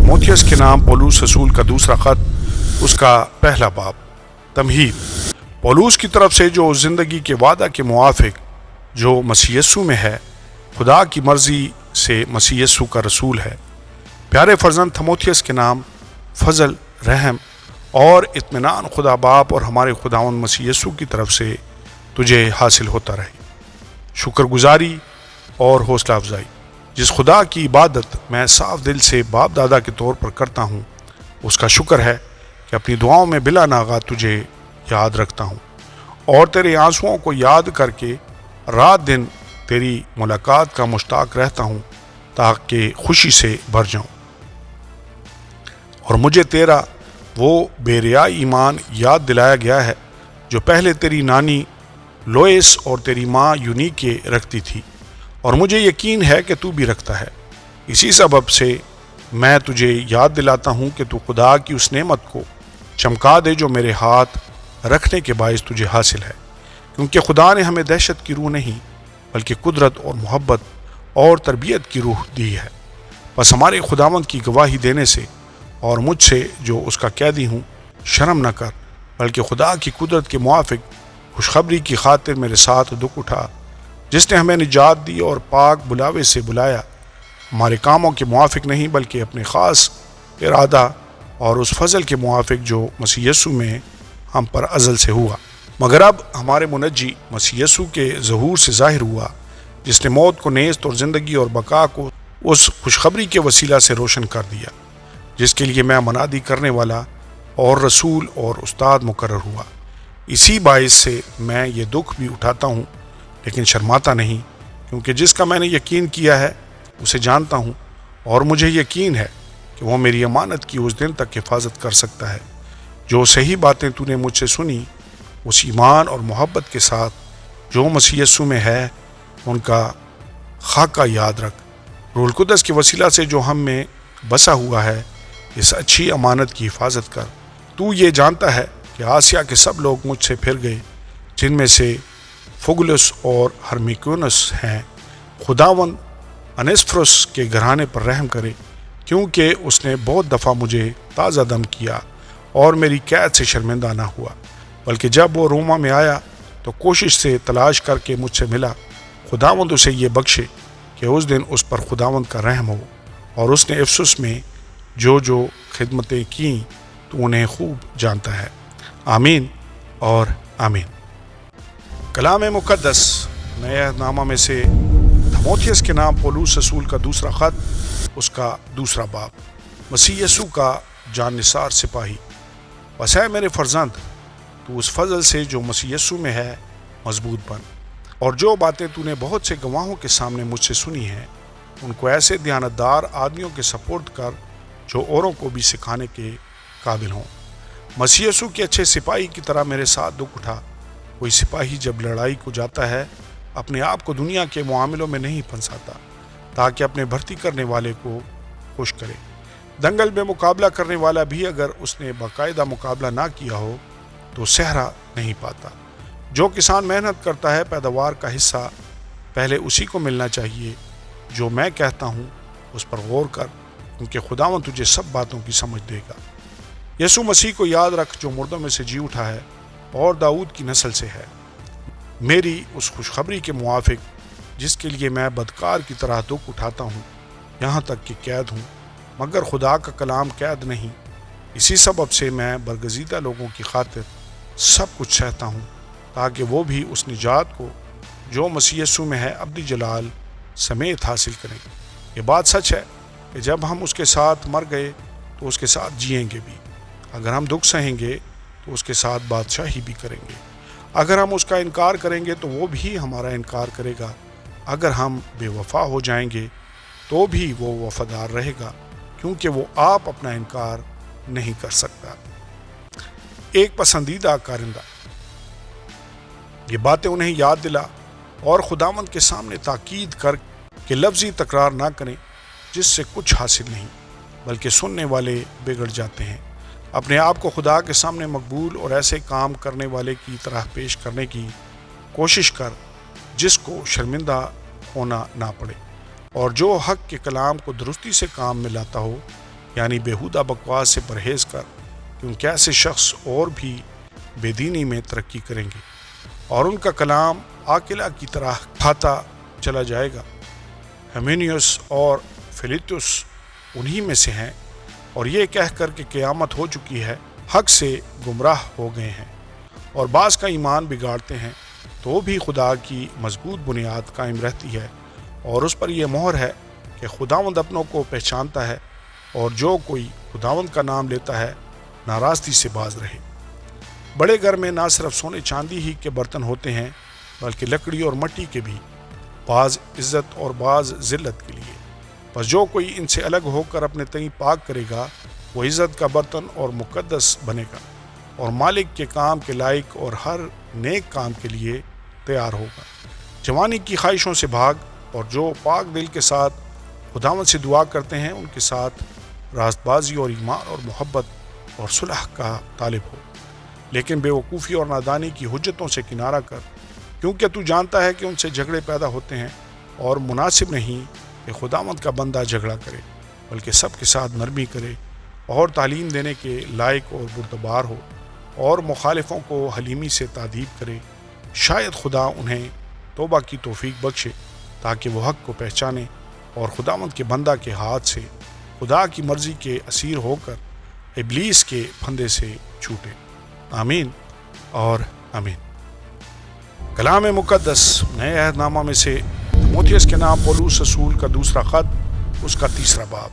تھموتھیوس کے نام پولوس رسول کا دوسرا خط، اس کا پہلا باب۔ تمہید۔ پولوس کی طرف سے جو زندگی کے وعدہ کے موافق جو مسیح یسوع میں ہے، خدا کی مرضی سے مسیح یسوع کا رسول ہے، پیارے فرزند تھموتھیوس کے نام، فضل، رحم اور اطمینان خدا باپ اور ہمارے خداوند مسیح یسوع کی طرف سے تجھے حاصل ہوتا رہے۔ شکر گزاری اور حوصلہ افزائی۔ جس خدا کی عبادت میں صاف دل سے باپ دادا کے طور پر کرتا ہوں، اس کا شکر ہے کہ اپنی دعاؤں میں بلا ناغہ تجھے یاد رکھتا ہوں اور تیرے آنسوؤں کو یاد کر کے رات دن تیری ملاقات کا مشتاق رہتا ہوں تاکہ خوشی سے بھر جاؤں۔ اور مجھے تیرا وہ بے ریا ایمان یاد دلایا گیا ہے جو پہلے تیری نانی لوئس اور تیری ماں یونیکے رکھتی تھی، اور مجھے یقین ہے کہ تو بھی رکھتا ہے۔ اسی سبب سے میں تجھے یاد دلاتا ہوں کہ تو خدا کی اس نعمت کو چمکا دے جو میرے ہاتھ رکھنے کے باعث تجھے حاصل ہے، کیونکہ خدا نے ہمیں دہشت کی روح نہیں بلکہ قدرت اور محبت اور تربیت کی روح دی ہے۔ بس ہمارے خداوند کی گواہی دینے سے اور مجھ سے جو اس کا قیدی ہوں شرم نہ کر، بلکہ خدا کی قدرت کے موافق خوشخبری کی خاطر میرے ساتھ دکھ اٹھا، جس نے ہمیں نجات دی اور پاک بلاوے سے بلایا، ہمارے کاموں کے موافق نہیں بلکہ اپنے خاص ارادہ اور اس فضل کے موافق جو مسیح یسوع میں ہم پر ازل سے ہوا، مگر اب ہمارے منجی مسیح یسوع کے ظہور سے ظاہر ہوا، جس نے موت کو نیست اور زندگی اور بقا کو اس خوشخبری کے وسیلہ سے روشن کر دیا، جس کے لیے میں منادی کرنے والا اور رسول اور استاد مقرر ہوا۔ اسی باعث سے میں یہ دکھ بھی اٹھاتا ہوں لیکن شرماتا نہیں، کیونکہ جس کا میں نے یقین کیا ہے اسے جانتا ہوں، اور مجھے یقین ہے کہ وہ میری امانت کی اس دن تک حفاظت کر سکتا ہے۔ جو صحیح باتیں تو نے مجھ سے سنی، اس ایمان اور محبت کے ساتھ جو مسیح یسوع میں ہے، ان کا خاکہ یاد رکھ۔ روح القدس کے وسیلہ سے جو ہم میں بسا ہوا ہے، اس اچھی امانت کی حفاظت کر۔ تو یہ جانتا ہے کہ آسیا کے سب لوگ مجھ سے پھر گئے، جن میں سے فگلس اور ہرمیکونس ہیں۔ خداوند انیسفرس کے گھرانے پر رحم کرے، کیونکہ اس نے بہت دفعہ مجھے تازہ دم کیا اور میری قید سے شرمندہ نہ ہوا، بلکہ جب وہ روما میں آیا تو کوشش سے تلاش کر کے مجھ سے ملا۔ خداوند اسے یہ بخشے کہ اس دن اس پر خداوند کا رحم ہو، اور اس نے افسس میں جو خدمتیں کیں تو انہیں خوب جانتا ہے۔ آمین اور آمین۔ کلام مقدس نئے عہد نامہ میں سے تھموتھیوس کے نام پولوس رسول کا دوسرا خط، اس کا دوسرا باب۔ مسیح یسوع کا جان نثار سپاہی۔ بس اے میرے فرزند، تو اس فضل سے جو مسیح یسوع میں ہے مضبوط بن، اور جو باتیں تو نے بہت سے گواہوں کے سامنے مجھ سے سنی ہیں، ان کو ایسے دیانتدار آدمیوں کے سپرد کر جو اوروں کو بھی سکھانے کے قابل ہوں۔ مسیح یسوع کے اچھے سپاہی کی طرح میرے ساتھ دکھ اٹھا۔ کوئی سپاہی جب لڑائی کو جاتا ہے، اپنے آپ کو دنیا کے معاملوں میں نہیں پھنساتا، تاکہ اپنے بھرتی کرنے والے کو خوش کرے۔ دنگل میں مقابلہ کرنے والا بھی اگر اس نے باقاعدہ مقابلہ نہ کیا ہو تو صحرا نہیں پاتا۔ جو کسان محنت کرتا ہے، پیداوار کا حصہ پہلے اسی کو ملنا چاہیے۔ جو میں کہتا ہوں اس پر غور کر، کیونکہ خداوند تجھے سب باتوں کی سمجھ دے گا۔ یسوع مسیح کو یاد رکھ جو مردوں میں سے جی اٹھا ہے اور داؤد کی نسل سے ہے، میری اس خوشخبری کے موافق جس کے لیے میں بدکار کی طرح دکھ اٹھاتا ہوں، یہاں تک کہ قید ہوں، مگر خدا کا کلام قید نہیں۔ اسی سبب سے میں برگزیدہ لوگوں کی خاطر سب کچھ سہتا ہوں، تاکہ وہ بھی اس نجات کو جو مسیح یسوع میں ہے ابدی جلال سمیت حاصل کریں۔ یہ بات سچ ہے کہ جب ہم اس کے ساتھ مر گئے تو اس کے ساتھ جئیں گے بھی۔ اگر ہم دکھ سہیں گے تو اس کے ساتھ بادشاہی بھی کریں گے۔ اگر ہم اس کا انکار کریں گے تو وہ بھی ہمارا انکار کرے گا۔ اگر ہم بے وفا ہو جائیں گے تو بھی وہ وفادار رہے گا، کیونکہ وہ آپ اپنا انکار نہیں کر سکتا۔ ایک پسندیدہ کارندہ۔ یہ باتیں انہیں یاد دلا اور خداوند کے سامنے تاکید کر کہ لفظی تکرار نہ کریں، جس سے کچھ حاصل نہیں، بلکہ سننے والے بگڑ جاتے ہیں۔ اپنے آپ کو خدا کے سامنے مقبول اور ایسے کام کرنے والے کی طرح پیش کرنے کی کوشش کر جس کو شرمندہ ہونا نہ پڑے، اور جو حق کے کلام کو درستی سے کام میں لاتا ہو، یعنی بیہودہ بکواس سے پرہیز کر، کیونکہ ایسے شخص اور بھی بے دینی میں ترقی کریں گے اور ان کا کلام آکلہ کی طرح کھاتا چلا جائے گا۔ ہیمینیوس اور فیلیتوس انہی میں سے ہیں، اور یہ کہہ کر کہ قیامت ہو چکی ہے حق سے گمراہ ہو گئے ہیں، اور بعض کا ایمان بگاڑتے ہیں تو بھی خدا کی مضبوط بنیاد قائم رہتی ہے، اور اس پر یہ مہر ہے کہ خداوند اپنوں کو پہچانتا ہے، اور جو کوئی خداوند کا نام لیتا ہے ناراستی سے باز رہے۔ بڑے گھر میں نہ صرف سونے چاندی ہی کے برتن ہوتے ہیں بلکہ لکڑی اور مٹی کے بھی، بعض عزت اور بعض ذلت کے لیے۔ پس جو کوئی ان سے الگ ہو کر اپنے تئیں پاک کرے گا وہ عزت کا برتن اور مقدس بنے گا، اور مالک کے کام کے لائق اور ہر نیک کام کے لیے تیار ہوگا۔ جوانی کی خواہشوں سے بھاگ، اور جو پاک دل کے ساتھ خداوند سے دعا کرتے ہیں ان کے ساتھ راست بازی اور ایمان اور محبت اور صلح کا طالب ہو، لیکن بے وقوفی اور نادانی کی حجتوں سے کنارہ کر، کیونکہ تو جانتا ہے کہ ان سے جھگڑے پیدا ہوتے ہیں، اور مناسب نہیں کہ خداوند کا بندہ جھگڑا کرے، بلکہ سب کے ساتھ نرمی کرے اور تعلیم دینے کے لائق اور بردبار ہو، اور مخالفوں کو حلیمی سے تادیب کرے۔ شاید خدا انہیں توبہ کی توفیق بخشے تاکہ وہ حق کو پہچانے اور خداوند کے بندہ کے ہاتھ سے خدا کی مرضی کے اسیر ہو کر ابلیس کے پھندے سے چھوٹے۔ آمین اور آمین۔ کلام مقدس نئے عہد نامہ میں سے تیموتھیوس کے نام پولس رسول کا دوسرا خط، اس کا 3 باب۔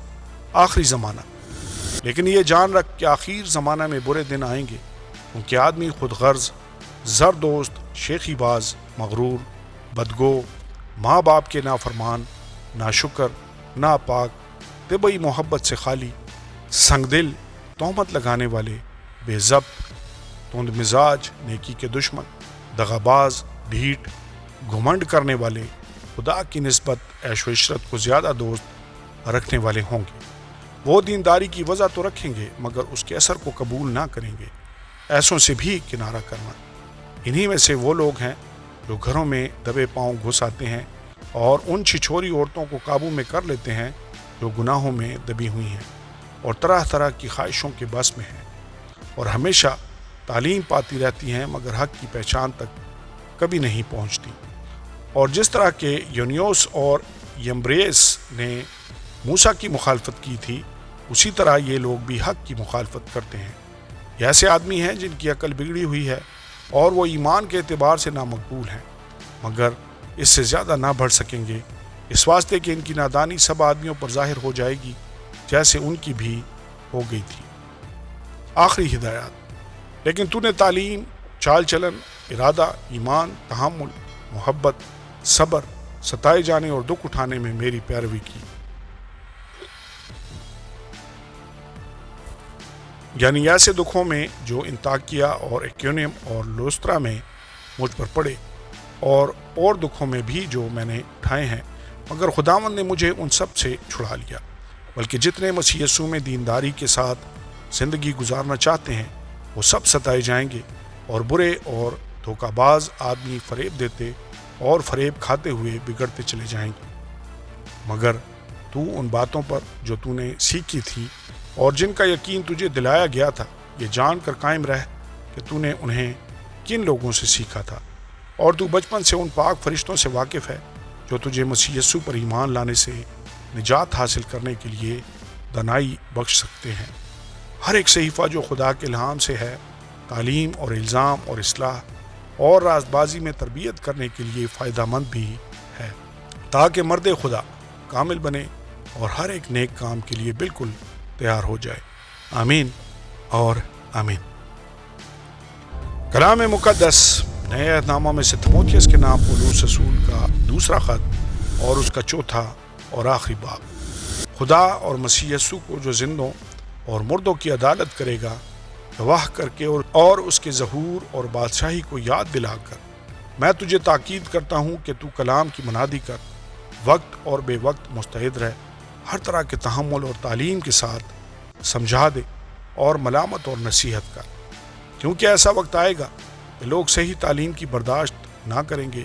آخری زمانہ۔ لیکن یہ جان رکھ کہ آخر زمانہ میں برے دن آئیں گے، کیونکہ آدمی خود غرض، زر دوست، شیخی باز، مغرور، بدگو، ماں باپ کے نافرمان، ناشکر، ناپاک، طبعی محبت سے خالی، سنگ دل، تہمت لگانے والے، بے ضبط، تند مزاج، نیکی کے دشمن، دغاباز، ڈھیٹ، گھمنڈ کرنے والے، خدا کی نسبت عیش و عشرت کو زیادہ دوست رکھنے والے ہوں گے۔ وہ دینداری کی وضع تو رکھیں گے مگر اس کے اثر کو قبول نہ کریں گے۔ ایسوں سے بھی کنارہ کرنا۔ انہی میں سے وہ لوگ ہیں جو گھروں میں دبے پاؤں گھس آتے ہیں اور ان چھچوری عورتوں کو قابو میں کر لیتے ہیں جو گناہوں میں دبی ہوئی ہیں اور طرح طرح کی خواہشوں کے بس میں ہیں، اور ہمیشہ تعلیم پاتی رہتی ہیں مگر حق کی پہچان تک کبھی نہیں پہنچتی۔ اور جس طرح کہ یونیوس اور یمبریس نے موسیٰ کی مخالفت کی تھی، اسی طرح یہ لوگ بھی حق کی مخالفت کرتے ہیں۔ یہ ایسے آدمی ہیں جن کی عقل بگڑی ہوئی ہے اور وہ ایمان کے اعتبار سے نامقبول ہیں، مگر اس سے زیادہ نہ بڑھ سکیں گے، اس واسطے کہ ان کی نادانی سب آدمیوں پر ظاہر ہو جائے گی جیسے ان کی بھی ہو گئی تھی۔ آخری ہدایات۔ لیکن تو نے تعلیم، چال چلن، ارادہ، ایمان، تحمل، محبت، صبر، ستائے جانے اور دکھ اٹھانے میں میری پیروی کی، یعنی ایسے دکھوں میں جو انطاکیہ اور ایکونیم اور لوسترا میں مجھ پر پڑے، اور دکھوں میں بھی جو میں نے اٹھائے ہیں، مگر خداوند نے مجھے ان سب سے چھڑا لیا۔ بلکہ جتنے مسیح یسوع میں دینداری کے ساتھ زندگی گزارنا چاہتے ہیں وہ سب ستائے جائیں گے، اور برے اور دھوکہ باز آدمی فریب دیتے اور فریب کھاتے ہوئے بگڑتے چلے جائیں گے۔ مگر تو ان باتوں پر جو تو نے سیکھی تھی اور جن کا یقین تجھے دلایا گیا تھا، یہ جان کر قائم رہ کہ تو نے انہیں کن لوگوں سے سیکھا تھا، اور تو بچپن سے ان پاک فرشتوں سے واقف ہے جو تجھے مسیح یسوع پر ایمان لانے سے نجات حاصل کرنے کے لیے دانائی بخش سکتے ہیں۔ ہر ایک صحیفہ جو خدا کے الہام سے ہے، تعلیم اور الزام اور اصلاح اور راست بازی میں تربیت کرنے کے لیے فائدہ مند بھی ہے، تاکہ مرد خدا کامل بنے اور ہر ایک نیک کام کے لیے بالکل تیار ہو جائے۔ آمین اور آمین۔ کلام مقدس نئے عہد نامہ میں سے تیموتھیوس کے نام پولس رسول کا دوسرا خط اور اس کا 4 اور آخری باب۔ خدا اور مسیح یسوع کو جو زندوں اور مردوں کی عدالت کرے گا، گواہ کر کے اور اس کے ظہور اور بادشاہی کو یاد دلا کر، میں تجھے تاکید کرتا ہوں کہ تو کلام کی منادی کر، وقت اور بے وقت مستعد رہ، ہر طرح کے تحمل اور تعلیم کے ساتھ سمجھا دے اور ملامت اور نصیحت کر، کیونکہ ایسا وقت آئے گا کہ لوگ صحیح تعلیم کی برداشت نہ کریں گے،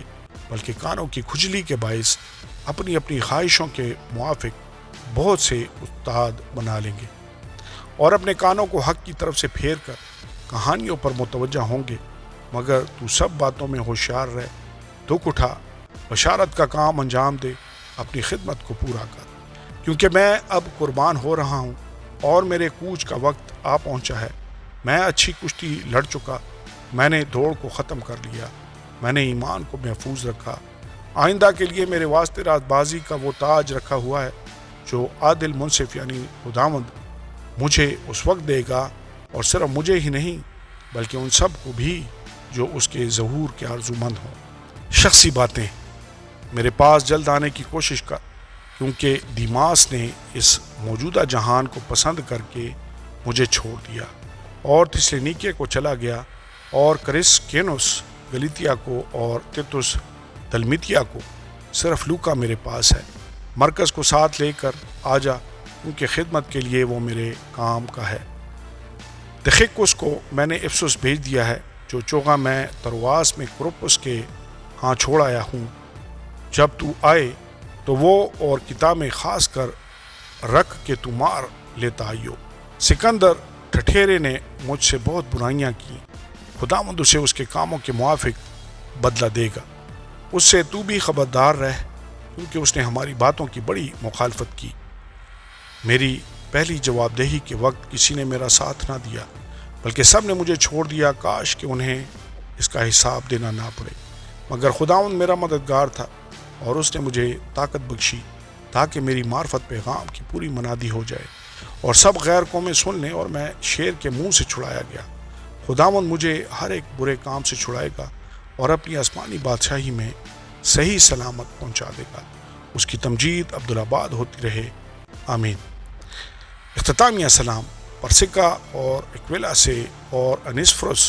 بلکہ کانوں کی کھجلی کے باعث اپنی اپنی خواہشوں کے موافق بہت سے استاد بنا لیں گے، اور اپنے کانوں کو حق کی طرف سے پھیر کر کہانیوں پر متوجہ ہوں گے، مگر تو سب باتوں میں ہوشیار رہ، دکھ اٹھا، بشارت کا کام انجام دے، اپنی خدمت کو پورا کر، کیونکہ میں اب قربان ہو رہا ہوں اور میرے کوچ کا وقت آ پہنچا ہے۔ میں اچھی کشتی لڑ چکا، میں نے دوڑ کو ختم کر لیا، میں نے ایمان کو محفوظ رکھا۔ آئندہ کے لیے میرے واسطے راست بازی کا وہ تاج رکھا ہوا ہے جو عادل منصف یعنی خداوند مجھے اس وقت دے گا، اور صرف مجھے ہی نہیں بلکہ ان سب کو بھی جو اس کے ظہور کے آرزو مند ہوں۔ شخصی باتیں: میرے پاس جلد آنے کی کوشش کر، کیونکہ دیماس نے اس موجودہ جہان کو پسند کر کے مجھے چھوڑ دیا اور تھسلونیکے کو چلا گیا، اور کرسکینوس گلیتیا کو اور تیتس دلمتیا کو۔ صرف لوکا میرے پاس ہے۔ مرکز کو ساتھ لے کر آ جا، کیونکہ خدمت کے لیے وہ میرے کام کا ہے۔ تخیکس کو میں نے افسس بھیج دیا ہے، جو چوگا میں ترواس میں کروپس کے ہاں چھوڑ آیا ہوں۔ جب تو آئے تو وہ اور کتابیں خاص کر رکھ کے تو مار لیتا آئیو۔ سکندر ٹھٹھیرے نے مجھ سے بہت برائیاں کی، خداوند اسے اس کے کاموں کے موافق بدلہ دے گا۔ اس سے تو بھی خبردار رہ، کیونکہ اس نے ہماری باتوں کی بڑی مخالفت کی۔ میری پہلی جواب دہی کے وقت کسی نے میرا ساتھ نہ دیا، بلکہ سب نے مجھے چھوڑ دیا۔ کاش کہ انہیں اس کا حساب دینا نہ پڑے، مگر خداوند میرا مددگار تھا، اور اس نے مجھے طاقت بخشی تاکہ میری معرفت پیغام کی پوری منادی ہو جائے اور سب غیر قومیں سن لیں، اور میں شیر کے منہ سے چھڑایا گیا۔ خداوند مجھے ہر ایک برے کام سے چھڑائے گا اور اپنی آسمانی بادشاہی میں صحیح سلامت پہنچا دے گا۔ اس کی تمجید عبدالآباد ہوتی رہے، آمین۔ اختتامیہ سلام پرسکا اور ایکویلا سے اور انیسفروس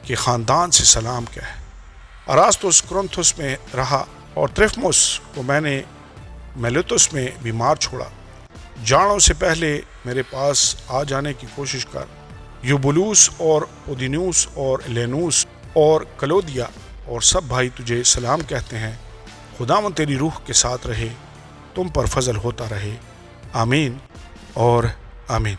کے خاندان سے سلام کہہ۔ اراسطس کرنتھس میں رہا، اور ترفموس کو میں نے میلیتوس میں بیمار چھوڑا۔ جانوں سے پہلے میرے پاس آ جانے کی کوشش کر۔ یوبولوس اور پودینوس اور لینوس اور کلودیا اور سب بھائی تجھے سلام کہتے ہیں۔ خداوند تیری روح کے ساتھ رہے، تم پر فضل ہوتا رہے، آمین اور آمین۔